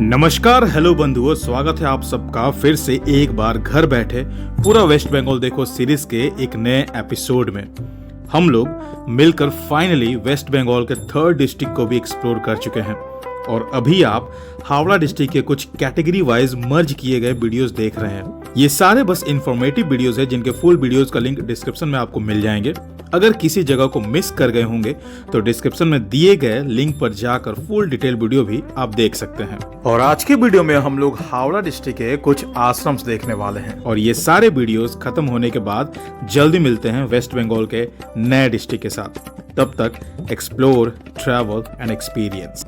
नमस्कार, हेलो बंधुओं, स्वागत है आप सबका फिर से एक बार घर बैठे पूरा वेस्ट बंगाल देखो सीरीज के एक नए एपिसोड में। हम लोग मिलकर फाइनली वेस्ट बंगाल के थर्ड डिस्ट्रिक्ट को भी एक्सप्लोर कर चुके हैं और अभी आप हावड़ा डिस्ट्रिक्ट के कुछ कैटेगरी वाइज मर्ज किए गए वीडियोस देख रहे हैं। ये सारे बस इंफॉर्मेटिव वीडियोस है जिनके फुल वीडियोस का लिंक डिस्क्रिप्शन में आपको मिल जाएंगे। अगर किसी जगह को मिस कर गए होंगे तो डिस्क्रिप्शन में दिए गए लिंक पर जाकर फुल डिटेल वीडियो भी आप देख सकते हैं। और आज के वीडियो में हम लोग हावड़ा डिस्ट्रिक्ट के कुछ आश्रम्स देखने वाले हैं और ये सारे वीडियोस खत्म होने के बाद जल्दी मिलते हैं वेस्ट बंगाल के नए डिस्ट्रिक्ट के साथ। तब तक एक्सप्लोर, ट्रैवल एंड एक्सपीरियंस।